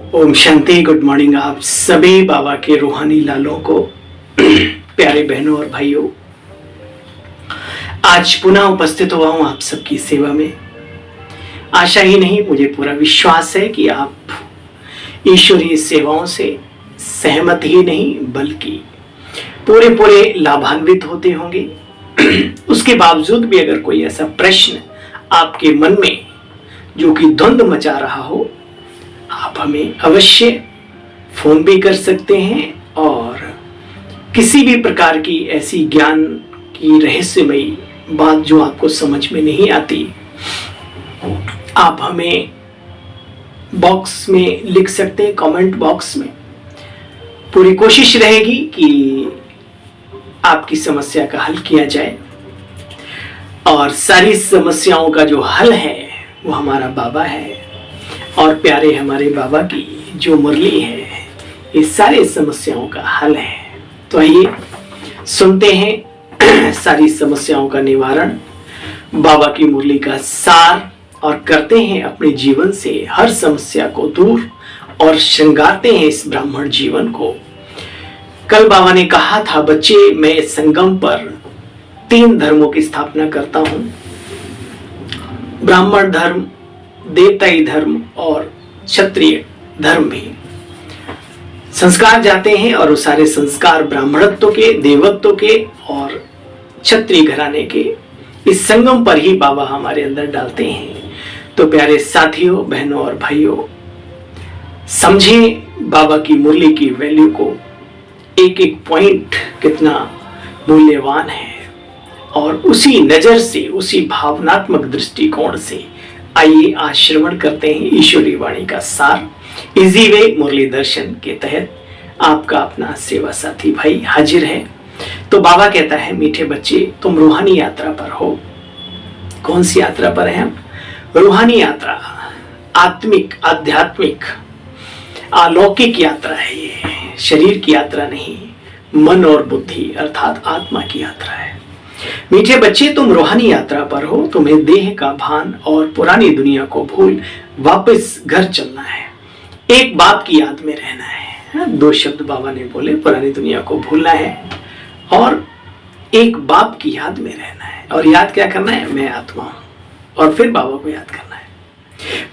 Om Shanti. Good morning आप सभी बाबा के रूहानी लालों को। प्यारे बहनों और भाइयों, आज पुनः उपस्थित हुआ हूं आप सबकी सेवा में। आशा ही नहीं, मुझे पूरा विश्वास है कि आप ईश्वरीय सेवाओं से सहमत ही नहीं बल्कि पूरे लाभान्वित होते होंगे। उसके बावजूद भी अगर कोई ऐसा प्रश्न आपके मन में जो कि द्वंद मचा रहा हो, आप हमें अवश्य फोन भी कर सकते हैं और किसी भी प्रकार की ऐसी ज्ञान की रहस्यमयी बात जो आपको समझ में नहीं आती, आप हमें बॉक्स में लिख सकते हैं, कमेंट बॉक्स में। पूरी कोशिश रहेगी कि आपकी समस्या का हल किया जाए और सारी समस्याओं का जो हल है वो हमारा बाबा है और प्यारे हमारे बाबा की जो मुरली है ये सारे समस्याओं का हल है। तो आइए सुनते हैं सारी समस्याओं का निवारण, बाबा की मुरली का सार और करते हैं अपने जीवन से हर समस्या को दूर और श्रृंगारते हैं इस ब्राह्मण जीवन को। कल बाबा ने कहा था, बच्चे मैं संगम पर 3 धर्मों की स्थापना करता हूं, ब्राह्मण धर्म, देवताई धर्म और क्षत्रिय धर्म भी। संस्कार जाते हैं और वो सारे संस्कार ब्राह्मणत्व के, देवत्व के और क्षत्रिय घराने के इस संगम पर ही बाबा हमारे अंदर डालते हैं। तो प्यारे साथियों, बहनों और भाइयों, समझें बाबा की मुरली की वैल्यू को। एक एक पॉइंट कितना मूल्यवान है और उसी नजर से, उसी भावनात्मक दृष्टिकोण से आइए आज श्रवण करते हैं ईश्वरी वाणी का सार। इजी वे मुरली दर्शन के तहत आपका अपना सेवा साथी भाई हाजिर है। तो बाबा कहता है, मीठे बच्चे तुम रूहानी यात्रा पर हो। कौन सी यात्रा पर है हम? रूहानी यात्रा, आत्मिक, आध्यात्मिक, अलौकिक यात्रा है ये। शरीर की यात्रा नहीं, मन और बुद्धि अर्थात आत्मा की यात्रा है। मीठे बच्चे तुम रूहानी यात्रा पर हो, तुम्हें देह का भान और पुरानी दुनिया को भूल वापस घर चलना है। एक बाप की याद में रहना है। 2 शब्द बाबा ने बोले, पुरानी दुनिया को भूलना है और एक बाप की याद में रहना है। और याद क्या करना है? मैं आत्मा हूं। और फिर बाबा को याद करना है।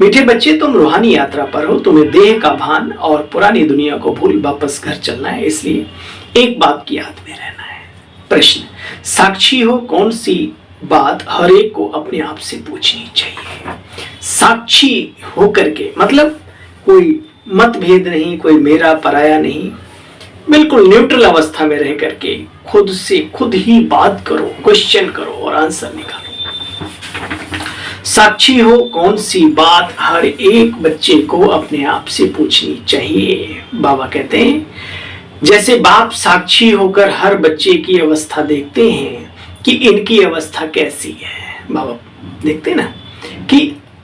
मीठे बच्चे तुम रूहानी यात्रा पर हो, तुम्हें देह का भान और पुरानी दुनिया को भूल वापस घर चलना है, इसलिए एक बाप की याद में रहना है। प्रश्न, साक्षी हो कौन सी बात हर एक को अपने आप से पूछनी चाहिए। साक्षी होकर के मतलब कोई मतभेद नहीं, कोई मेरा पराया नहीं, बिल्कुल न्यूट्रल अवस्था में रह करके खुद से खुद ही बात करो, क्वेश्चन करो और आंसर निकालो। साक्षी हो कौन सी बात हर एक बच्चे को अपने आप से पूछनी चाहिए। बाबा कहते हैं, जैसे बाप साक्षी होकर हर बच्चे की अवस्था देखते हैं कि इनकी अवस्था कैसी है। बाबा देखते ना कि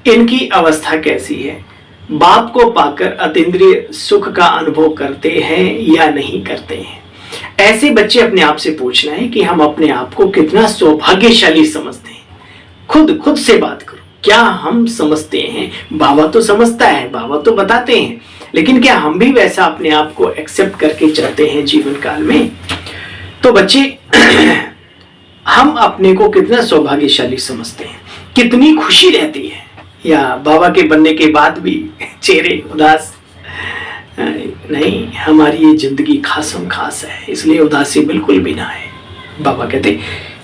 इनकी अवस्था कैसी है। बाप को पाकर अतीन्द्रिय सुख का अनुभव करते हैं या नहीं करते हैं। ऐसे बच्चे अपने आप से पूछना है कि हम अपने आप को कितना सौभाग्यशाली समझते हैं। खुद से बात करो, क्या हम समझते हैं? बाबा तो समझता है, बाबा तो बताते हैं, लेकिन क्या हम भी वैसा अपने आप को एक्सेप्ट करके चलते हैं जीवन काल में? तो बच्चे हम अपने को कितना सौभाग्यशाली समझते हैं, कितनी खुशी रहती है, या बाबा के बनने के बाद भी चेहरे उदास नहीं? हमारी ये जिंदगी खासम खास है, इसलिए उदासी बिल्कुल भी ना है। बाबा कहते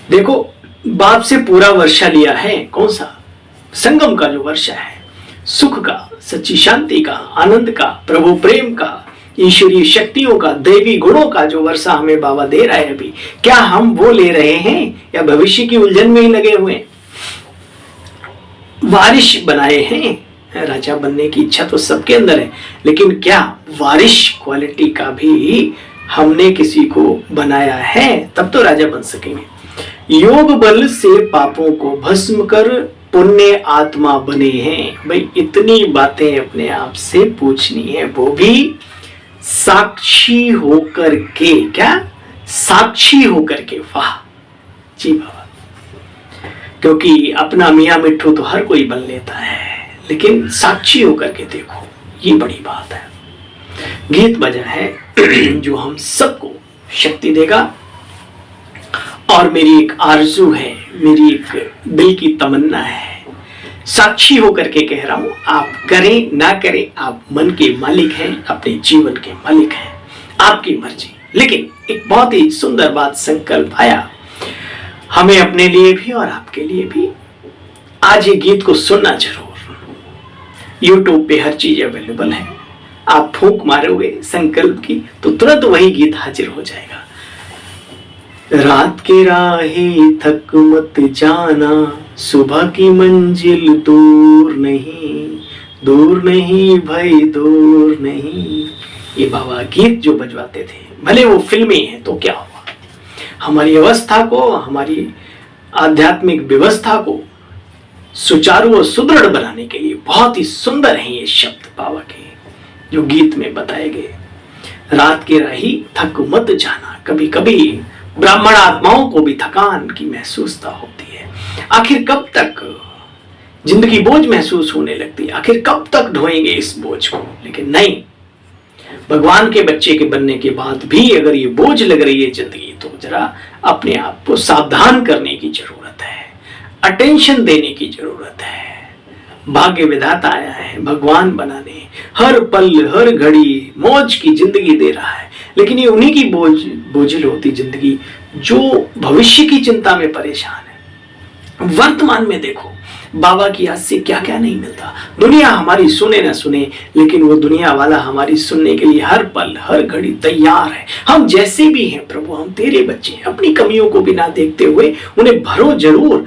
देखो, बाप से पूरा वर्षा लिया है। कौन सा? संगम का जो वर्षा है, सुख का, सच्ची शांति का, आनंद का, प्रभु प्रेम का, ईश्वरीय शक्तियों का, दैवी गुणों का जो वर्षा हमें बाबा दे रहा है अभी, क्या हम वो ले रहे हैं या भविष्य की उलझन में ही लगे हुए हैं? वारिश बनाए हैं। राजा बनने की इच्छा तो सबके अंदर है, लेकिन क्या वारिश क्वालिटी का भी हमने किसी को बनाया है? तब तो राजा बन सकेंगे। योग बल से पापों को भस्म कर पुण्य आत्मा बने हैं। भाई इतनी बातें अपने आप से पूछनी है, वो भी साक्षी होकर के। क्या? साक्षी होकर के। वाह जी बाबा, क्योंकि अपना मियाँ मिट्ठू तो हर कोई बन लेता है, लेकिन साक्षी होकर के देखो, ये बड़ी बात है। गीत बजा है जो हम सबको शक्ति देगा। और मेरी एक आरज़ू है, मेरी एक दिल की तमन्ना है, साक्षी होकर के कह रहा हूं, आप करें ना करें, आप मन के मालिक हैं, अपने जीवन के मालिक हैं, आपकी मर्जी। लेकिन एक बहुत ही सुंदर बात संकल्प आया हमें, अपने लिए भी और आपके लिए भी। आज ये गीत को सुनना जरूर। YouTube पे हर चीज अवेलेबल है, आप फूंक मारोगे संकल्प की तो तुरंत वही गीत हाजिर हो जाएगा। रात के राहे थक मत जाना, सुबह की मंजिल दूर नहीं भाई दूर नहीं। ये बाबा गीत जो बजवाते थे, भले वो फिल्मी है तो क्या हुआ, हमारी अवस्था को, हमारी आध्यात्मिक व्यवस्था को सुचारू और सुदृढ़ बनाने के लिए बहुत ही सुंदर है ये शब्द बाबा के जो गीत में बताए गए। रात के राही थक मत जाना। कभी कभी ब्राह्मण आत्माओं को भी थकान की महसूसता होती है। आखिर कब तक जिंदगी बोझ महसूस होने लगती है, आखिर कब तक ढोएंगे इस बोझ को। लेकिन नहीं, भगवान के बच्चे के बनने के बाद भी अगर ये बोझ लग रही है जिंदगी, तो जरा अपने आप को सावधान करने की जरूरत है, अटेंशन देने की जरूरत है। भाग्य विधाता आया है भगवान बनाने, हर पल हर घड़ी मौज की जिंदगी दे रहा है। लेकिन ये उन्हीं की बोझिल होती जिंदगी जो भविष्य की चिंता में परेशान है। वर्तमान में देखो बाबा की याद से क्या क्या नहीं मिलता। दुनिया हमारी सुने ना सुने, लेकिन वो दुनिया वाला हमारी सुनने के लिए हर पल हर घड़ी तैयार है। हम जैसे भी हैं प्रभु, हम तेरे बच्चे हैं। अपनी कमियों को भी ना देखते हुए उन्हें भरो जरूर,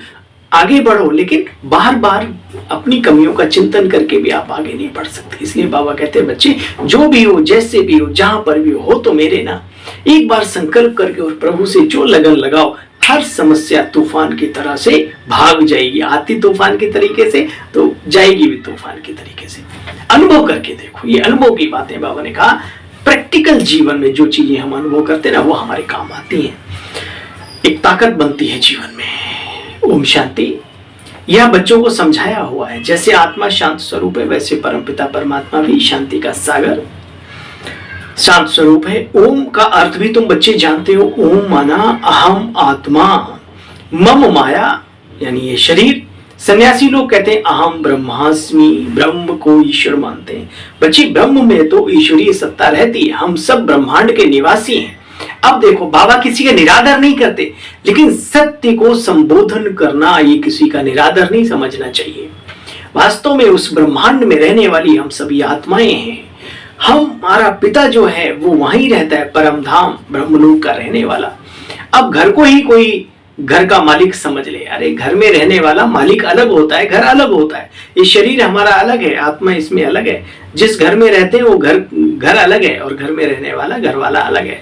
आगे बढ़ो, लेकिन बार बार अपनी कमियों का चिंतन करके भी आप आगे नहीं बढ़ सकते। इसलिए बाबा कहते हैं बच्चे, जो भी हो, जैसे भी हो, जहां पर भी हो तो मेरे ना। एक बार संकल्प करके और प्रभु से जो लगन लगाओ, हर समस्या तूफान की तरह से भाग जाएगी। आती तूफान के तरीके से तो जाएगी भी तूफान के तरीके से। अनुभव करके देखो, ये अनुभव की बातें बाबा ने कहा। प्रैक्टिकल जीवन में जो चीजें हम अनुभव करते हैं ना, वो हमारे काम आती हैं, एक ताकत बनती है जीवन में। ओम शांति। यह बच्चों को समझाया हुआ है, जैसे आत्मा शांत स्वरूप है, वैसे परमपिता परमात्मा भी शांति का सागर शांत स्वरूप है। ओम का अर्थ भी तुम बच्चे जानते हो। ओम माना अहम आत्मा, मम माया यानी ये शरीर। सन्यासी लोग कहते हैं अहम ब्रह्मास्मि, ब्रह्म को ईश्वर मानते हैं। बच्चे, ब्रह्म में तो ईश्वरीय सत्ता रहती है, हम सब ब्रह्मांड के निवासी हैं। अब देखो, बाबा किसी का निरादर नहीं करते, लेकिन सत्य को संबोधन करना ये किसी का निरादर नहीं समझना चाहिए। वास्तव में उस ब्रह्मांड में रहने वाली हम सभी आत्माएं हैं। हमारा पिता जो है वो वहीं रहता है, परम धाम ब्रह्मलोक का रहने वाला। अब घर को ही कोई घर का मालिक समझ ले। अरे घर में रहने वाला मालिक अलग होता है, घर अलग होता है। ये शरीर हमारा अलग है, आत्मा इसमें अलग है। जिस घर में रहते हैं वो घर अलग है, और घर में रहने वाला घर वाला अलग है।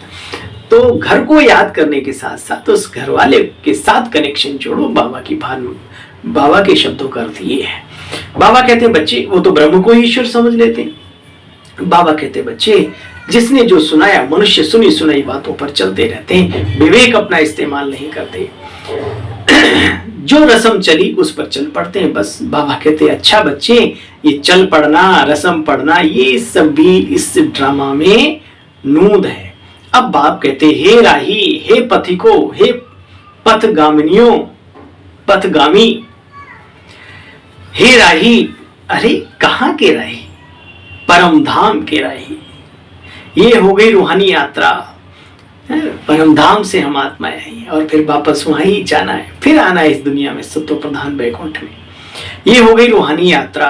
तो घर को याद करने के साथ साथ उस घर वाले के साथ कनेक्शन जोड़ो। बाबा के शब्दों का अर्थ ये है। बाबा कहते हैं बच्चे, वो तो ब्रह्म को ही ईश्वर समझ लेते हैं। बाबा कहते हैं बच्चे, जिसने जो सुनाया, मनुष्य सुनी सुनाई बातों पर चलते रहते हैं, विवेक अपना इस्तेमाल नहीं करते। जो रस्म चली उस पर चल पड़ते हैं बस। बाबा कहते हैं अच्छा बच्चे, ये चल पड़ना, रस्म पढ़ना, ये सब भी इस ड्रामा में नूद है। अब बाप कहते हे राही, हे पथिको, हे पथगामिनियों, पथगामी, हे राही। अरे कहां के राही? परम धाम के राही। ये हो गई रूहानी यात्रा। परम धाम से हम आत्माएं आई और फिर वापस वहां ही जाना है, फिर आना है इस दुनिया में, सत्व प्रधान वैकुंठ में। ये हो गई रूहानी यात्रा,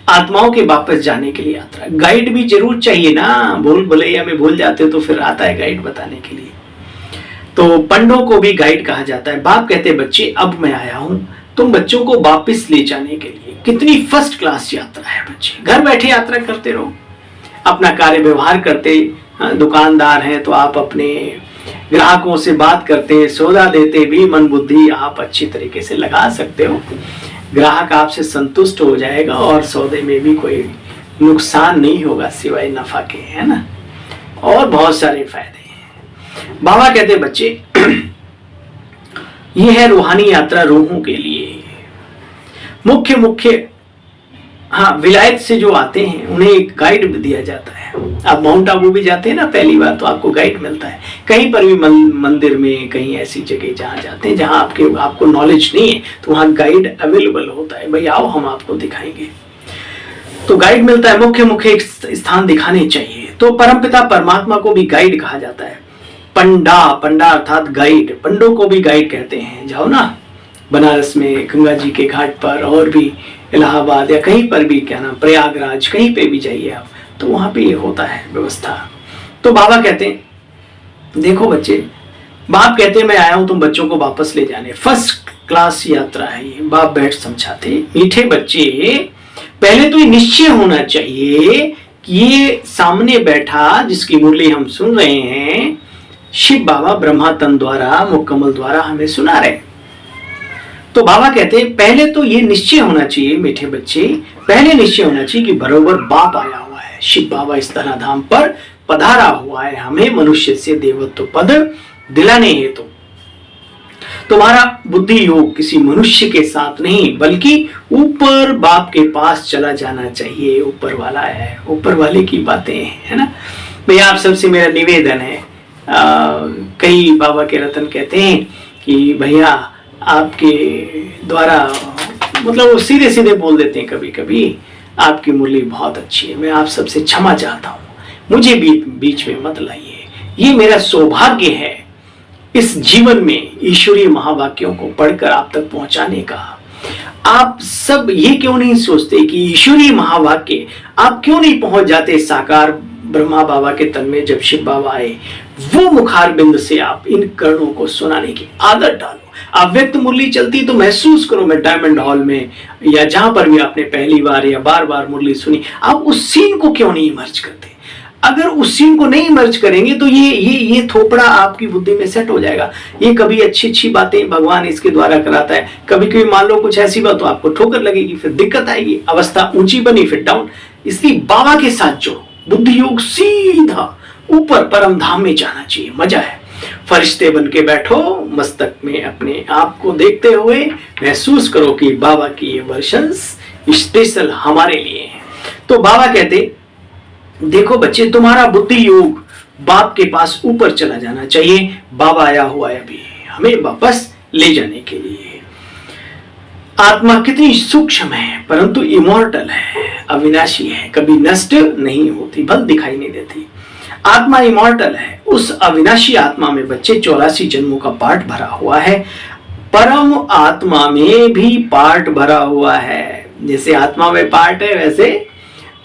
आत्माओं के वापस जाने के लिए यात्रा। गाइड भी जरूर चाहिए ना, भूल भुलैया में भूल जाते हो तो फिर आता है गाइड बताने के लिए। तो पंडों को भी गाइड कहा जाता है। बाप कहते बच्चे, अब मैं आया हूं तुम बच्चों को वापस ले जाने के लिए। कितनी फर्स्ट क्लास यात्रा है बच्चे। घर बैठे यात्रा करते रहो, अपना कार्य व्यवहार करते। दुकानदार हैं तो आप अपने ग्राहकों से बात करते, सौदा देते भी मन बुद्धि आप अच्छी तरीके से लगा सकते हो। ग्राहक आपसे संतुष्ट हो जाएगा और सौदे में भी कोई नुकसान नहीं होगा सिवाय नफा के, है ना। और बहुत सारे फायदे हैं। बाबा कहते बच्चे, ये है रूहानी यात्रा रूहों के लिए। मुख्य हाँ, विलायत से जो आते हैं उन्हें एक गाइड भी दिया जाता है। आप माउंट आबू भी जाते हैं ना पहली बार, तो आपको गाइड मिलता है। कहीं पर भी मंदिर में, कहीं ऐसी जगह जहाँ जाते हैं जहाँ आपको नॉलेज नहीं है, तो वहाँ गाइड अवेलेबल होता है, भाई आओ हम आपको दिखाएंगे, तो गाइड मिलता है। मुख्य मुख्य स्थान दिखाने चाहिए। तो परमपिता परमात्मा को भी गाइड कहा जाता है। पंडा अर्थात गाइड, पंडों को भी गाइड कहते हैं। जाओ ना बनारस में गंगा जी के घाट पर, और भी इलाहाबाद या कहीं पर भी, क्या नाम, प्रयागराज, कहीं पे भी जाइए आप, तो वहां पे ये होता है व्यवस्था। तो बाबा कहते हैं देखो बच्चे, बाप कहते हैं मैं आया हूं तुम बच्चों को वापस ले जाने, फर्स्ट क्लास यात्रा है ये। बाप बैठ समझाते, मीठे बच्चे, पहले तो ये निश्चय होना चाहिए कि ये सामने बैठा जिसकी मुरली हम सुन रहे हैं, शिव बाबा ब्रह्मा तन द्वारा, मुकम्मल द्वारा हमें सुना रहे। तो बाबा कहते हैं पहले तो ये निश्चय होना चाहिए मीठे बच्चे, पहले निश्चय होना चाहिए कि बरोबर बाप आया हुआ है, शिव बाबा इस धराधाम पर पधारा हुआ है हमें मनुष्य से देवत्व पद दिलाने हेतु। तुम्हारा बुद्धि योग किसी मनुष्य के साथ नहीं, बल्कि ऊपर बाप के पास चला जाना चाहिए। ऊपर वाला है, ऊपर वाले की बातें है ना भैया। आप सबसे मेरा निवेदन है, कई बाबा के रतन कहते हैं कि भैया आपके द्वारा, मतलब वो सीधे सीधे बोल देते हैं कभी कभी, आपकी मुरली बहुत अच्छी है, मैं आप सबसे क्षमा चाहता हूँ, मुझे बीच में मत लाइए। ये मेरा सौभाग्य है इस जीवन में ईश्वरीय महावाक्यों को पढ़कर आप तक पहुंचाने का। आप सब ये क्यों नहीं सोचते कि ईश्वरीय महावाक्य आप क्यों नहीं पहुंच जाते साकार ब्रह्मा बाबा के तन में जब शिव बाबा आए, वो मुखार बिंद से आप इन कर्णों को सुनाने की आदत डालो। आप व्यक्त मुरली चलती तो महसूस करो, मैं डायमंड हॉल में या जहां पर भी आपने पहली बार या बार बार मुरली सुनी, आप उस सीन को क्यों नहीं मर्ज करते? अगर उस सीन को नहीं मर्ज करेंगे तो ये थोपड़ा आपकी बुद्धि में सेट हो जाएगा। ये कभी अच्छी बातें भगवान इसके द्वारा कराता है, कभी कभी मान लो कुछ ऐसी बात तो आपको ठोकर लगेगी, फिर दिक्कत आएगी, अवस्था ऊंची बनी फिर डाउन। इसलिए बाबा के साथ जोड़ो, बुद्धि योग सीधा ऊपर परम धाम में जाना चाहिए। मजा है, फरिश्ते बन के बैठो, मस्तक में अपने आप को देखते हुए महसूस करो कि बाबा की ये वर्षंस स्पेशल हमारे लिए है। तो बाबा कहते देखो बच्चे, तुम्हारा बुद्धि योग बाप के पास ऊपर चला जाना चाहिए। बाबा आया हुआ है अभी हमें वापस ले जाने के लिए। आत्मा कितनी सूक्ष्म है परंतु इमॉर्टल है, अविनाशी है, कभी नष्ट नहीं होती, बल दिखाई नहीं देती। आत्मा इमॉर्टल है। उस अविनाशी आत्मा में बच्चे 84 जन्मों का पार्ट भरा हुआ है। परम आत्मा में भी पार्ट भरा हुआ है। जैसे आत्मा में पार्ट है वैसे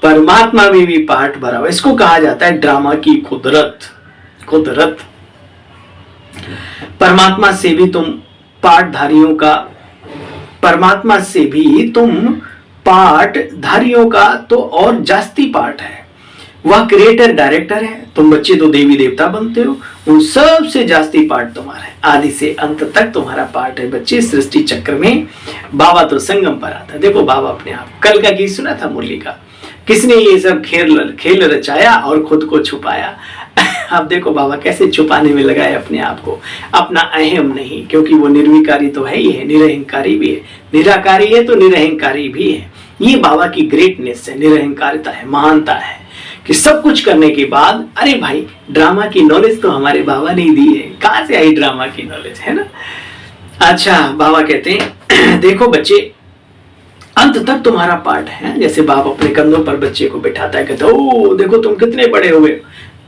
परमात्मा में भी पार्ट भरा हुआ। इसको कहा जाता है ड्रामा की कुदरत। परमात्मा से भी तुम पार्टधारियों का, परमात्मा से भी तुम पार्टधारियों का तो और जास्ती पार्ट है। वह क्रिएटर डायरेक्टर है, तुम बच्चे तो देवी देवता बनते हो, उन सबसे जास्ती पार्ट तुम्हारा है। आदि से अंत तक तुम्हारा पार्ट है बच्चे। सृष्टि चक्र में बाबा तो संगम पर आता है। देखो बाबा अपने आप, कल का गीत सुना था मुरली का, किसने ये सब खेल रचाया और खुद को छुपाया। आप देखो बाबा कैसे छुपाने में लगाए अपने आप को, अपना अहम नहीं, क्योंकि वो निर्विकारी तो है ही है, निरहंकारी भी है। निराकारी है तो निरहंकारी भी है। ये बाबा की ग्रेटनेस है, निरहंकारिता है, महानता है कि सब कुछ करने के बाद, अरे भाई ड्रामा की नॉलेज तो हमारे बाबा ने दी है, कहां से आई ड्रामा की नॉलेज, है ना। अच्छा, बाबा कहते हैं देखो बच्चे, अंत तक तुम्हारा पार्ट है। जैसे बाप अपने कंधों पर बच्चे को बिठाता है, कहते ओ देखो तुम कितने बड़े हुए,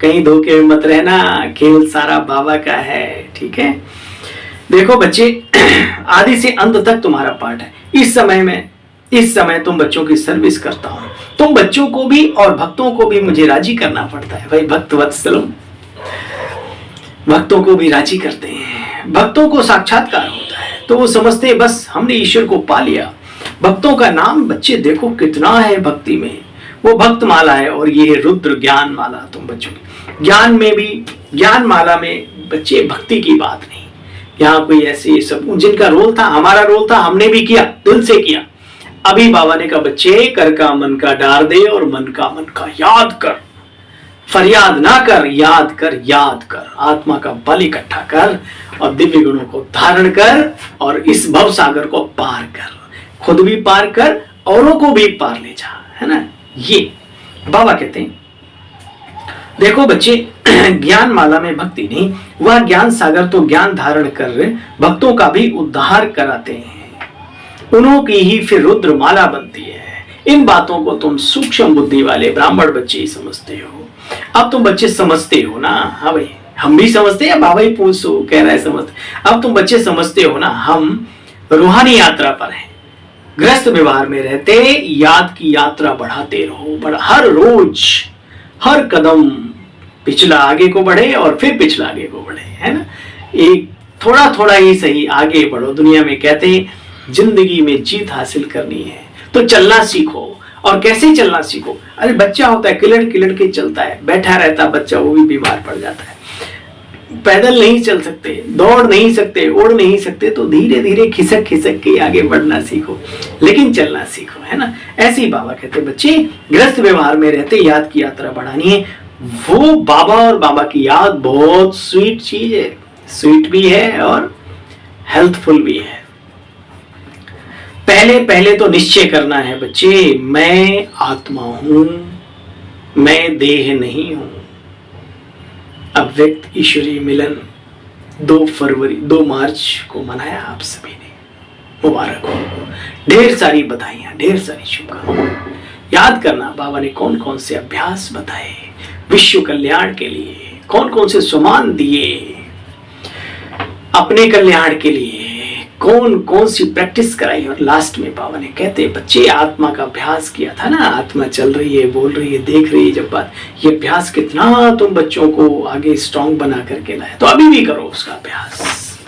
कहीं धोखे में मत रहना, खेल सारा बाबा का है, ठीक है। देखो बच्चे, आदि से अंत तक तुम्हारा पार्ट है। इस समय तुम बच्चों की सर्विस करता हूं। तुम बच्चों को भी और भक्तों को भी मुझे राजी करना पड़ता है। भाई भक्त वत्सलम, भक्तों को भी राजी करते हैं। भक्तों को साक्षात्कार होता है तो वो समझते हैं बस हमने ईश्वर को पा लिया। भक्तों का नाम बच्चे देखो कितना है भक्ति में, वो भक्त माला है। और ये रुद्र ज्ञान माला तुम बच्चों की। ज्ञान में भी, ज्ञान माला में बच्चे भक्ति की बात नहीं। यहाँ कोई ऐसे सब जिनका रोल था, हमारा रोल था, हमने भी किया, दिल से किया। अभी बाबा ने कहा बच्चे, कर का मन का डार दे और मन का याद कर। फरियाद ना कर, याद कर। आत्मा का बल इकट्ठा कर और दिव्य गुणों को धारण कर और इस भव सागर को पार कर। खुद भी पार कर औरों को भी पार ले जा, है ना। ये बाबा कहते हैं देखो बच्चे, ज्ञान माला में भक्ति नहीं, वह ज्ञान सागर तो ज्ञान धारण कर भक्तों का भी उद्धार कराते हैं, उन्हों की ही फिर रुद्र माला बनती है। इन बातों को तुम सूक्ष्म बुद्धि वाले ब्राह्मण बच्चे ही समझते हो। अब तुम बच्चे समझते हो ना। हाँ भाई, हम भी समझते हैं, बाबा ही पूछो कह रहा है समझते। अब तुम बच्चे समझते हो ना, हम रूहानी यात्रा पर हैं, ग्रस्त व्यवहार में रहते याद की यात्रा बढ़ाते रहो। हर रोज हर कदम पिछला आगे को बढ़े और फिर पिछला आगे को बढ़े, है ना। एक थोड़ा थोड़ा ही सही आगे बढ़ो। दुनिया में कहते हैं जिंदगी में जीत हासिल करनी है तो चलना सीखो। और कैसे चलना सीखो? अरे बच्चा होता है किलट किलट के चलता है, बैठा रहता बच्चा, वो भी बीमार पड़ जाता है। पैदल नहीं चल सकते, दौड़ नहीं सकते, उड़ नहीं सकते, तो धीरे धीरे खिसक खिसक के आगे बढ़ना सीखो, लेकिन चलना सीखो, है ना। ऐसे ही बाबा कहते बच्चे ग्रस्त व्यवहार में रहते याद की यात्रा बढ़ानी है। वो बाबा और बाबा की याद बहुत स्वीट चीज है, स्वीट भी है और हेल्थफुल भी है। पहले पहले तो निश्चय करना है बच्चे, मैं आत्मा हूं, मैं देह नहीं हूं। अव्यक्त ईश्वरीय मिलन 2 मार्च को मनाया आप सभी ने, मुबारक हो। ढेर सारी बधाइयां, ढेर सारी शुभकामनाएं। याद करना बाबा ने कौन कौन से अभ्यास बताए विश्व कल्याण के लिए, कौन कौन से सुमान दिए अपने कल्याण के लिए, कौन कौन सी प्रैक्टिस कराई। और लास्ट में बाबा ने कहते बच्चे आत्मा का अभ्यास किया था ना, आत्मा चल रही है, बोल रही है, देख रही है जब बात, ये अभ्यास कितना तुम बच्चों को आगे स्ट्रांग बना करके लाए, तो अभी भी करो उसका अभ्यास।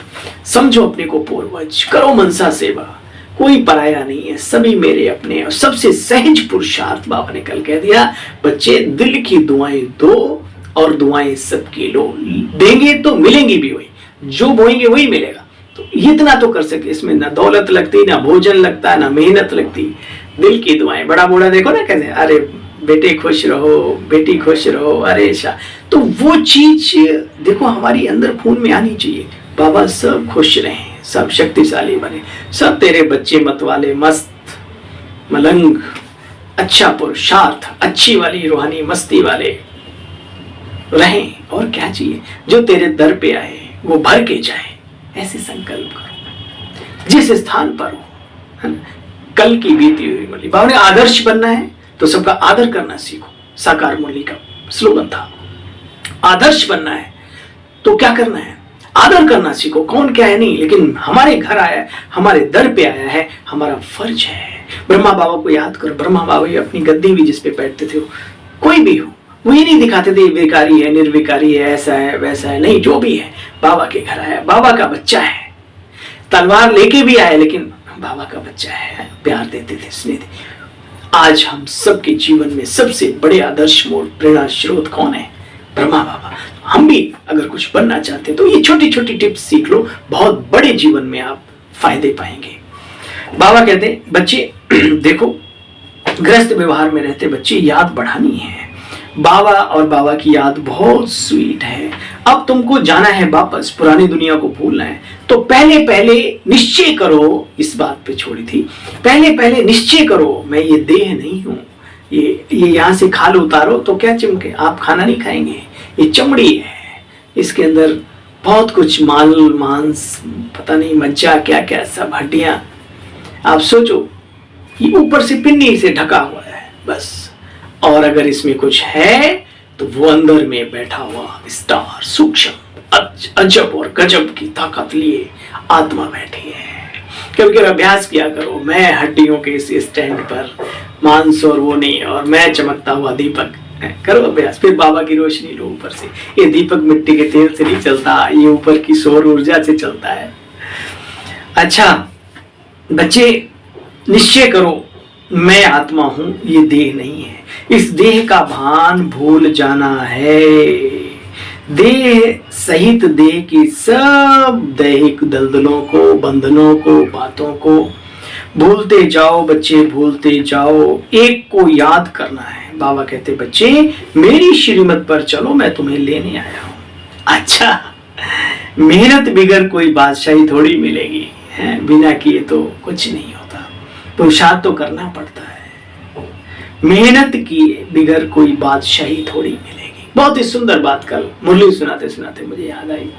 समझो अपने को पूर्वज, करो मनसा सेवा, कोई पराया नहीं है, सभी मेरे अपने। और सबसे सहज पुरुषार्थ बाबा ने कल कह दिया बच्चे, दिल की दुआएं दो और दुआएं सबकी लो। देंगे तो मिलेंगी भी वही, जो बोएंगे वही मिलेगा। तो इतना तो कर सके, इसमें ना दौलत लगती, ना भोजन लगता, ना मेहनत लगती। दिल की दुआएं, बड़ा बूढ़ा देखो ना कहते, अरे बेटे खुश रहो, बेटी खुश रहो, अरे शाह। तो वो चीज देखो हमारी अंदर खून में आनी चाहिए। बाबा सब खुश रहे, सब शक्तिशाली बने, सब तेरे बच्चे मत वाले, मस्त मलंग, अच्छा पुरुषार्थ, अच्छी वाली रूहानी मस्ती वाले रहें। और क्या चाहिए? जो तेरे दर पे आए वो भर के जाए, ऐसे संकल्प करो जिस स्थान पर हो, है ना। कल की बीती हुई मुरली, बाबा ने आदर्श बनना है तो सबका आदर करना सीखो। साकार मुरली का स्लोगन था, आदर्श बनना है तो क्या करना है? आदर करना सीखो। कौन क्या है नहीं, लेकिन हमारे घर आया है, हमारे दर पे आया है, हमारा फर्ज है। ब्रह्मा बाबा को याद करो, ब्रह्मा बाबा ही अपनी गद्दी भी जिस पे बैठते थे, कोई भी हो, वो ये नहीं दिखाते थे विकारी है, निर्विकारी है, ऐसा है वैसा है, नहीं, जो भी है बाबा के घर आया, बाबा का बच्चा है। तलवार लेके भी आया लेकिन बाबा का बच्चा है, प्यार देते थे, स्नेह थे। आज हम सबके जीवन में सबसे बड़े आदर्श मोड़, प्रेरणा स्रोत कौन है? ब्रह्मा बाबा। हम भी अगर कुछ बनना चाहते हैं तो ये छोटी छोटी टिप्स सीख लो, बहुत बड़े जीवन में आप फायदे पाएंगे। बाबा कहते बच्चे देखो, ग्रस्त व्यवहार में रहते बच्चे याद बढ़ानी है। बाबा और बाबा की याद बहुत स्वीट है। अब तुमको जाना है वापस, पुरानी दुनिया को भूलना है, तो पहले पहले निश्चय करो। इस बात पे छोड़ी थी, पहले पहले निश्चय करो मैं ये देह नहीं हूं। ये यहाँ से खाल उतारो तो क्या चमके, आप खाना नहीं खाएंगे, ये चमड़ी है, इसके अंदर बहुत कुछ माल मांस, पता नहीं मज्जा क्या क्या, सब हड्डियां। आप सोचो ये ऊपर से पिन्नी से ढका हुआ है बस, और अगर इसमें कुछ है तो वो अंदर में बैठा हुआ विस्तार, सूक्ष्म, अजब और गजब की ताकत लिए आत्मा बैठी है। कभी अभ्यास किया करो, मैं हड्डियों के इस स्टैंड पर, मांस और वो नहीं, और मैं चमकता हुआ दीपक, करो अभ्यास। फिर बाबा की रोशनी लो ऊपर से। ये दीपक मिट्टी के तेल से नहीं चलता, ये ऊपर की सौर ऊर्जा से चलता है। अच्छा बच्चे, निश्चय करो मैं आत्मा हूं, ये देह नहीं है। इस देह का भान भूल जाना है। देह सहित देह की सब दैहिक दलदलों को, बंधनों को, बातों को भूलते जाओ बच्चे, भूलते जाओ। एक को याद करना है। बाबा कहते बच्चे मेरी श्रीमत पर चलो, मैं तुम्हें लेने आया हूं। अच्छा, मेहनत बिगर कोई बादशाही थोड़ी मिलेगी, है? बिना किए तो कुछ नहीं होता। पुरुषार्थ तो करना पड़ता है। मेहनत किए बिगर कोई बादशाही थोड़ी मिलेगी। बहुत ही सुंदर बात कल मुरली सुनाते सुनाते मुझे याद आई।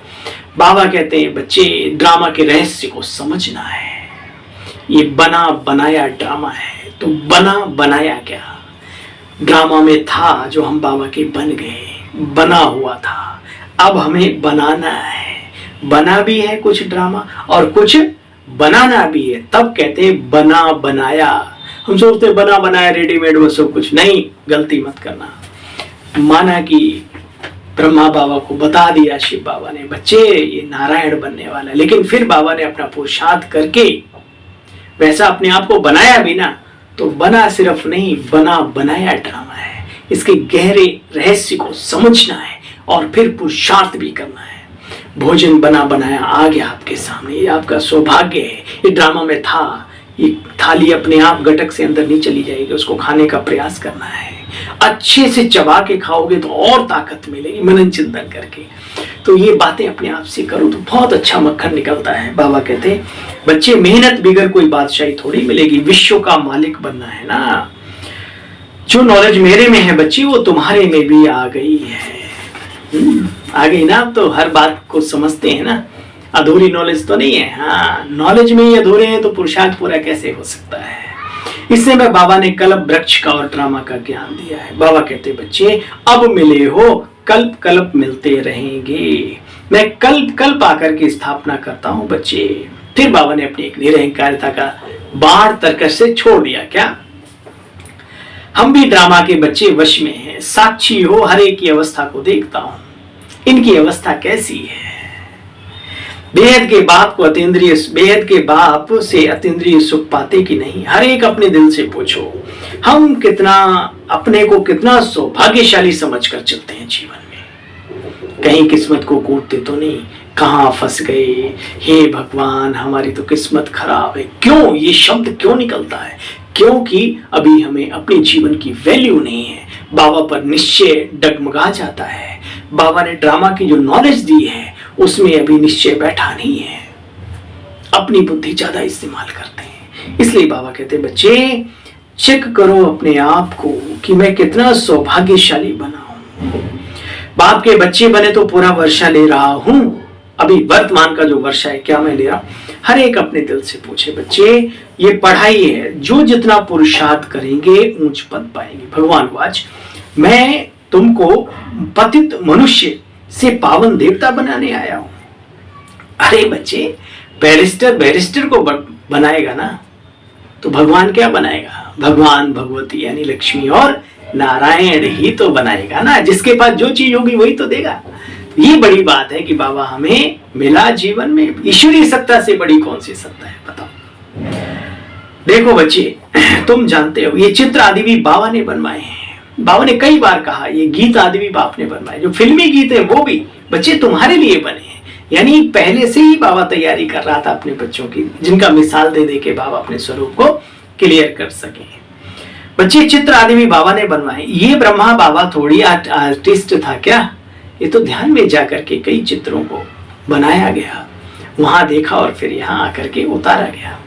बाबा कहते हैं बच्चे ड्रामा के रहस्य को समझना है। ये बना बनाया ड्रामा है, तो बना बनाया क्या? ड्रामा में था जो हम बाबा के बन गए, बना हुआ था, अब हमें बनाना है। बना भी है कुछ ड्रामा और कुछ बनाना भी है, तब कहते हैं बना बनाया। हम सोचते बना बनाया रेडीमेड वो सब कुछ नहीं, गलती मत करना। माना कि ब्रह्मा बाबा को बता दिया शिव बाबा ने बच्चे ये नारायण बनने वाला है, लेकिन फिर बाबा ने अपना पुरुषार्थ करके वैसा अपने आप को बनाया भी ना, तो बना सिर्फ नहीं, बना बनाया ड्रामा है। इसके गहरे रहस्य को समझना है और फिर पुरुषार्थ भी करना है। भोजन बना बनाया आ गया आपके सामने, ये आपका सौभाग्य है। ये ड्रामा में था, ये थाली अपने आप गटक से अंदर नहीं चली जाएगी, उसको खाने का प्रयास करना है। अच्छे से चबा के खाओगे तो और ताकत मिलेगी मनन चिंतन करके। तो ये बातें अपने आप से करो तो बहुत अच्छा मक्खन निकलता है। बाबा कहते हैं बच्चे मेहनत बिगर कोई बादशाही थोड़ी मिलेगी, विश्व का मालिक बनना है ना। जो नॉलेज मेरे में है बच्ची वो तुम्हारे में भी आ गई है। आ गई ना, अब तो हर बात को समझते हैं ना, अधूरी नॉलेज तो नहीं है। हाँ, नॉलेज में ही अधूरे हैं तो पुरुषार्थ पूरा कैसे हो सकता है। इससे मैं बाबा ने कल्प वृक्ष का और ड्रामा का ज्ञान दिया है। बाबा कहते बच्चे अब मिले हो, कल्प कल्प मिलते रहेंगे। मैं कल्प कल्प आकर की स्थापना करता हूं बच्चे। फिर बाबा ने अपनी एक निरहंकारिता का बाढ़ तर्कश से छोड़ दिया। क्या हम भी ड्रामा के बच्चे वश में हैं, साक्षी हो हर एक की अवस्था को देखता हूं, इनकी अवस्था कैसी है। बेहद के बाप को अतीन्द्रिय, बेहद के बाप से अतीन्द्रिय सुख पाते कि नहीं, हर एक अपने दिल से पूछो। हम कितना अपने को कितना सौभाग्यशाली समझकर चलते हैं जीवन में, कहीं किस्मत को कूटते तो नहीं, कहां फंस गए। हे भगवान हमारी तो किस्मत खराब है। क्यों ये शब्द क्यों निकलता है? क्योंकि अभी हमें अपने जीवन की वैल्यू नहीं है। बाबा पर निश्चय डगमगा जाता है। बाबा ने ड्रामा की जो नॉलेज दी है उसमें अभी निश्चय बैठा नहीं है, अपनी बुद्धि ज्यादा इस्तेमाल करते हैं। इसलिए बाबा कहते हैं बच्चे चेक करो अपने आप को कि मैं कितना सौभाग्यशाली बना हूं। बाप के बच्चे बने तो पूरा वर्षा ले रहा हूं, अभी वर्तमान का जो वर्षा है क्या मैं ले रहा हूं? हर एक अपने दिल से पूछे बच्चे। ये पढ़ाई है, जो जितना पुरुषार्थ करेंगे ऊंच पद पाएंगे। भगवान वाच मैं तुमको पतित मनुष्य से पावन देवता बनाने आया हूं। अरे बच्चे बैरिस्टर को बनाएगा ना, तो भगवान क्या बनाएगा? भगवान भगवती यानी लक्ष्मी और नारायण ही तो बनाएगा ना। जिसके पास जो चीज होगी वही तो देगा। ये बड़ी बात है कि बाबा हमें मिला जीवन में। ईश्वरीय सत्ता से बड़ी कौन सी सत्ता है बताओ। देखो बच्चे तुम जानते हो ये चित्र आदि भी बाबा ने बनवाए हैं। बाबा ने कई बार कहा ये गीत आदि भी बाप ने बनवाए। जो फिल्मी गीत है वो भी बच्चे तुम्हारे लिए बने हैं। यानी पहले से ही बाबा तैयारी कर रहा था अपने बच्चों की, जिनका मिसाल दे दे के बाबा अपने स्वरूप को क्लियर कर सके। बच्चे चित्र आदि भी बाबा ने बनवाए। ये ब्रह्मा बाबा थोड़ी आर्टिस्ट था क्या? ये तो ध्यान में जाकर के कई चित्रों को बनाया गया, वहां देखा और फिर यहाँ आकर के उतारा गया।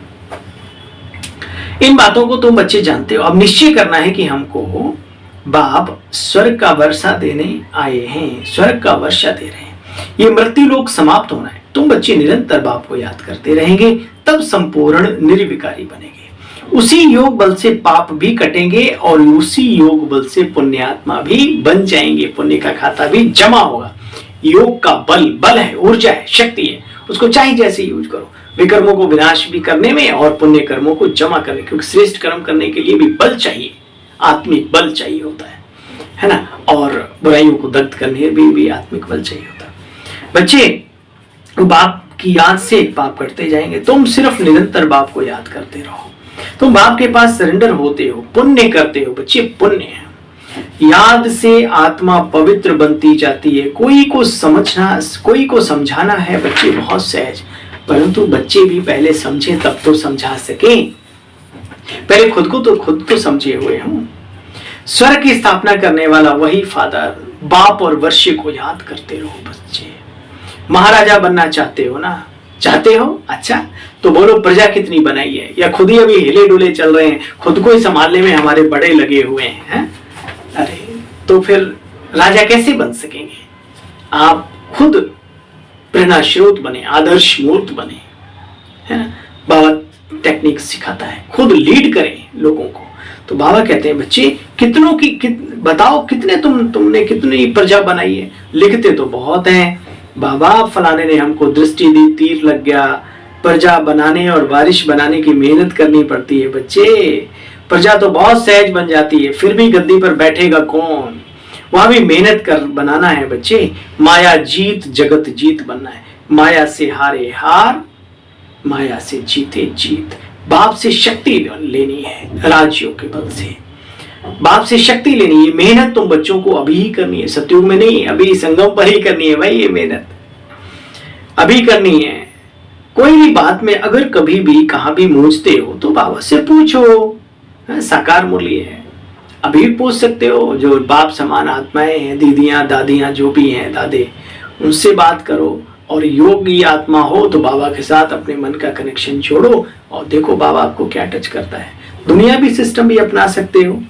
इन बातों को तुम बच्चे जानते हो। अब निश्चय करना है कि हमको बाप स्वर्ग का वर्षा देने आए हैं, स्वर्ग का वर्षा दे रहे हैं। ये मृत्यु लोक समाप्त होना है। तुम बच्चे निरंतर बाप को याद करते रहेंगे, तब संपूर्ण निर्विकारी बनेंगे। उसी योग बल से पाप भी कटेंगे और उसी योग बल से पुण्यात्मा भी बन जाएंगे। पुण्य का खाता भी जमा होगा। योग का बल है, ऊर्जा है, शक्ति है, उसको चाहे जैसे यूज करो। विकर्मों को विनाश भी करने में और पुण्य कर्मों को जमा करने, क्योंकि श्रेष्ठ कर्म करने के लिए भी बल चाहिए, आत्मिक बल चाहिए होता है ना। और बुराइयों को दग्ध करने में भी आत्मिक बल चाहिए होता है। बच्चे बाप की याद से पाप करते जाएंगे। तुम सिर्फ निरंतर बाप को याद करते रहो। तुम बाप के पास सरेंडर होते हो, पुण्य करते हो बच्चे, पुण्य है। याद से आत्मा पवित्र बनती जाती है। कोई को समझना, कोई को समझाना है बच्चे बहुत सहज, परंतु बच्चे भी पहले समझे तब तो समझा सके। पहले खुद तो समझे हुए हूं। स्वर्ग की स्थापना करने वाला वही फादर, बाप और वर्ष्य को याद करते रहो बच्चे। महाराजा बनना चाहते हो ना? चाहते हो? अच्छा, तो बोलो प्रजा कितनी बनाई है, या खुद ही अभी हिले डुले चल रहे हैं, खुद को ही संभालने में हमारे बड़े लगे हुए हैं? अरे तो फिर राजा कैसे बन सकेंगे? आप खुद प्रेरणास्रोत बने, आदर्श मूर्त बने, है ना? बाबा टेक्निक सिखाता है, खुद लीड करें लोगों को। तो बाबा कहते हैं बच्चे कितनों की बताओ कितने तुमने कितनी प्रजा बनाई है? लिखते तो बहुत हैं, बाबा फलाने ने हमको दृष्टि दी, तीर लग गया। प्रजा बनाने और बारिश बनाने की मेहनत करनी पड़ती है बच्चे। प्रजा तो बहुत सहज बन जाती है, फिर भी गद्दी पर बैठेगा कौन? वहां भी मेहनत कर बनाना है बच्चे। माया जीत जगत जीत बनना है। माया से हारे हार, माया से जीते जीत। बाप से शक्ति लेनी है, राजयोग के बल से बाप से शक्ति लेनी है। मेहनत तुम बच्चों को अभी ही करनी है, सतयुग में नहीं, अभी संगम पर ही करनी है भाई। ये मेहनत अभी करनी है। कोई भी बात में अगर कभी भी कहाँ भी मूझते हो तो बाबा से पूछो, साकार मुरली है, अभी पूछ सकते हो। जो बाप समान आत्माएं हैं, दीदियां दादियां जो भी हैं, दादे, उनसे बात करो। और योगी आत्मा हो तो बाबा के साथ अपने मन का कनेक्शन जोड़ो और देखो बाबा आपको क्या टच करता है। दुनिया भी सिस्टम भी अपना सकते हो।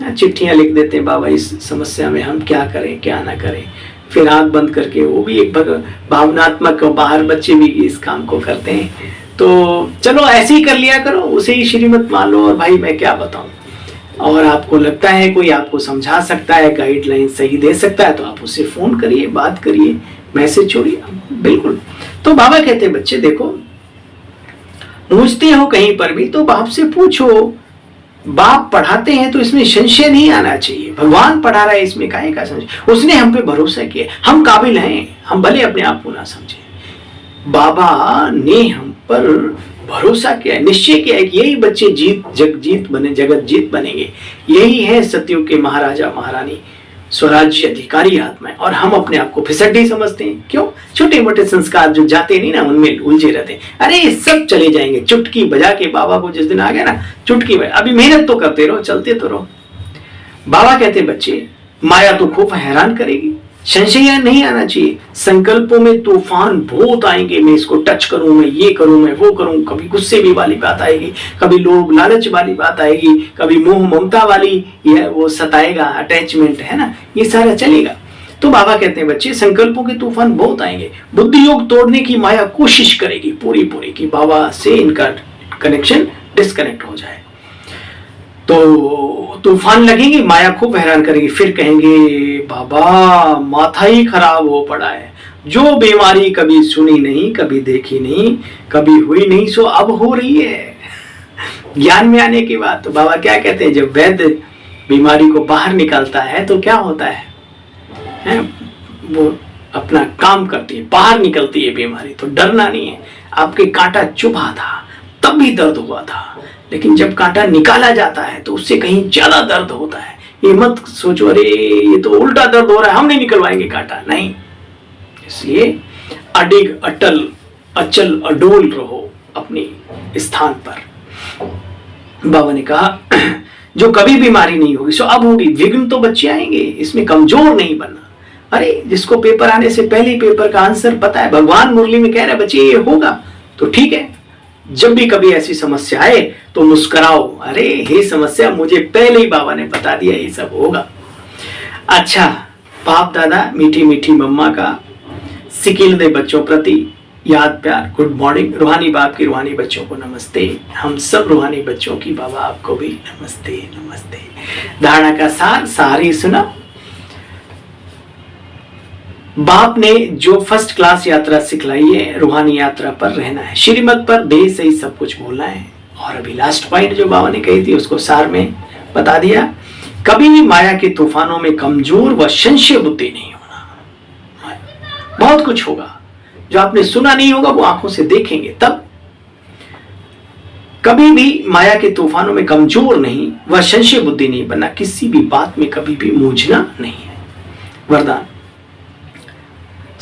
चिट्ठियां लिख देते हैं बाबा इस समस्या में हम क्या करें क्या ना करें, फिर आंख बंद करके, वो भी एक भावनात्मक, बाहर बच्चे भी इस काम को करते हैं। तो चलो ऐसे ही कर लिया करो, उसे ही श्रीमत मान लो। और भाई मैं क्या बताऊं, और आपको लगता है कोई आपको समझा सकता है, गाइडलाइन सही दे सकता है, तो आप उससे फोन करिए, बात करिए, मैसेज छोड़िए, बिल्कुल। तो बाबा कहते हैं बच्चे देखो, पूछते हो कहीं पर भी तो बाप से पूछो। बाप पढ़ाते हैं तो इसमें संशय नहीं आना चाहिए। भगवान पढ़ा रहा है, इसमें काहे का संशय? उसने हम पे भरोसा किया, हम काबिल हैं, हम भले अपने आप को ना समझे। बाबा ने हम पर भरोसा किया है, निश्चय किया है कि यही बच्चे जगत जीत बनेंगे। यही है सतयुग के महाराजा महारानी, स्वराज्य अधिकारी आत्माएं। और हम अपने आप को फिसड्डी समझते हैं। क्यों? छोटे मोटे संस्कार जो जाते नहीं ना, उनमें उलझे रहते हैं। अरे सब चले जाएंगे, चुटकी बजा के बाबा को जिस दिन आ गया ना, चुटकी बजा, अभी मेहनत तो करते रहो, चलते तो रहो। बाबा कहते बच्चे माया तो खूब हैरान करेगी, संशय नहीं आना चाहिए। संकल्पों में तूफान बहुत आएंगे, मैं इसको टच करूं, मैं ये करूं, मैं वो करूं। कभी गुस्से भी वाली बात आएगी, कभी लोभ लालच वाली बात आएगी, कभी मोह ममता वाली, ये वो सताएगा, अटैचमेंट है ना, ये सारा चलेगा। तो बाबा कहते हैं बच्चे संकल्पों के तूफान बहुत आएंगे। बुद्धि योग तोड़ने की माया कोशिश करेगी पूरी कि बाबा से इनका कनेक्शन डिस्कनेक्ट हो जाए। तो तूफान लगेंगे, माया खूब हैरान करेगी। फिर कहेंगे बाबा माथा ही खराब हो पड़ा है, जो बीमारी कभी सुनी नहीं, कभी देखी नहीं, कभी हुई नहीं, सो अब हो रही है। ज्ञान में आने के बाद तो बाबा क्या कहते हैं, जब वैद्य बीमारी को बाहर निकालता है तो क्या होता है? वो अपना काम करती है, बाहर निकलती है बीमारी। तो डरना नहीं है। आपके कांटा चुभा था तब भी दर्द हुआ था, लेकिन जब कांटा निकाला जाता है तो उससे कहीं ज्यादा दर्द होता है। ये मत सोचो अरे ये तो उल्टा दर्द हो रहा है, हम नहीं निकलवाएंगे कांटा, नहीं। इसलिए अडिग अटल अचल अडोल रहो अपने स्थान पर। बाबा ने कहा जो कभी बीमारी नहीं होगी सो अब होगी। विघ्न तो बच्चे आएंगे, इसमें कमजोर नहीं बनना। अरे जिसको पेपर आने से पहले पेपर का आंसर पता है, भगवान मुरली में कह रहे बच्चे ये होगा तो ठीक है। जब भी कभी ऐसी समस्या आए तो मुस्कुराओ, अरे ये समस्या मुझे पहले ही बाबा ने बता दिया, ये सब होगा। अच्छा, बाप दादा मीठी मीठी मम्मा का सिकिल दे बच्चों प्रति याद प्यार, गुड मॉर्निंग। रूहानी बाप की रूहानी बच्चों को नमस्ते। हम सब रूहानी बच्चों की बाबा आपको भी नमस्ते नमस्ते। धारणा का सार ही सुना। बाप ने जो फर्स्ट क्लास यात्रा सिखलाई है, रूहानी यात्रा पर रहना है, श्रीमत पर देह से ही सब कुछ बोलना है। और अभी लास्ट पॉइंट जो बाबा ने कही थी उसको सार में बता दिया। कभी भी माया के तूफानों में कमजोर व संशय बुद्धि नहीं होना। बहुत कुछ होगा जो आपने सुना नहीं होगा, वो आंखों से देखेंगे तब। कभी भी माया के तूफानों में कमजोर नहीं व संशय बुद्धि नहीं बनना, किसी भी बात में कभी भी मूझना नहीं है। वरदान,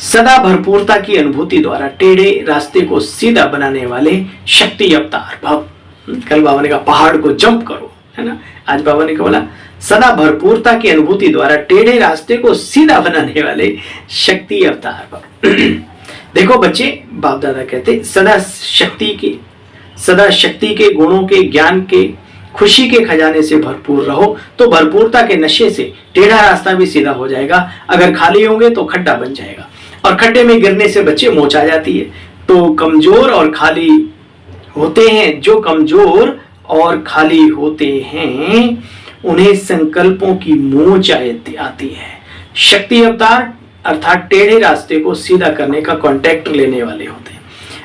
सदा भरपूरता की अनुभूति द्वारा टेढ़े रास्ते को सीधा बनाने वाले शक्ति अवतार भव। कल बाबा ने कहा पहाड़ को जंप करो, है ना। आज बाबा ने बोला सदा भरपूरता की अनुभूति द्वारा टेढ़े रास्ते को सीधा बनाने वाले शक्ति अवतार भव। देखो बच्चे, बाप दादा कहते सदा शक्ति की सदा शक्ति के, गुणों के, ज्ञान के, खुशी के खजाने से भरपूर रहो तो भरपूरता के नशे से टेढ़ा रास्ता भी सीधा हो जाएगा। अगर खाली होंगे तो खड्डा बन जाएगा, और खड्डे में गिरने से बच्चे मोच आ जाती है। तो कमजोर और खाली होते हैं, जो कमजोर और खाली होते हैं उन्हें संकल्पों की मोच आती है। शक्ति अवतार अर्थात टेढ़े रास्ते को सीधा करने का कॉन्ट्रैक्ट लेने वाले होते हैं।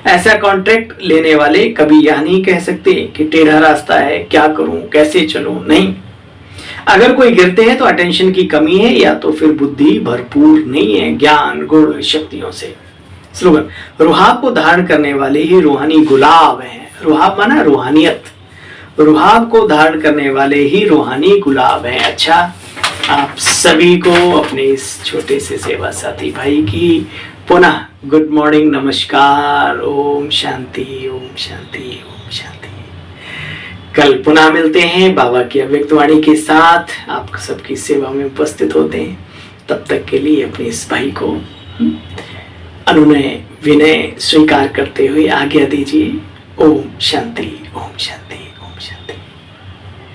ऐसा कॉन्ट्रैक्ट लेने वाले कभी यह नहीं कह सकते कि टेढ़ा रास्ता है, क्या करूं, कैसे चलूं, नहीं। अगर कोई गिरते हैं तो अटेंशन की कमी है या तो फिर बुद्धि भरपूर नहीं है ज्ञान, गुण, शक्तियों से। स्लोगन, रुहाब को धारण करने वाले ही रूहानी गुलाब हैं। रुहाब माना रूहानियत, रुहाब को धारण करने वाले ही रूहानी गुलाब हैं। अच्छा, आप सभी को अपने इस छोटे से सेवा साथी भाई की पुनः गुड मॉर्निंग, नमस्कार, ओम शांति, ओम शांति, ओम शांति। कल पुनः मिलते हैं बाबा की अव्यक्त वाणी के साथ, आप सबकी सेवा में उपस्थित होते हैं। तब तक के लिए अपने इस भाई को अनुनय विनय स्वीकार करते हुए आज्ञा दीजिए। ओम शांति, ओम शांति, ओम शांति।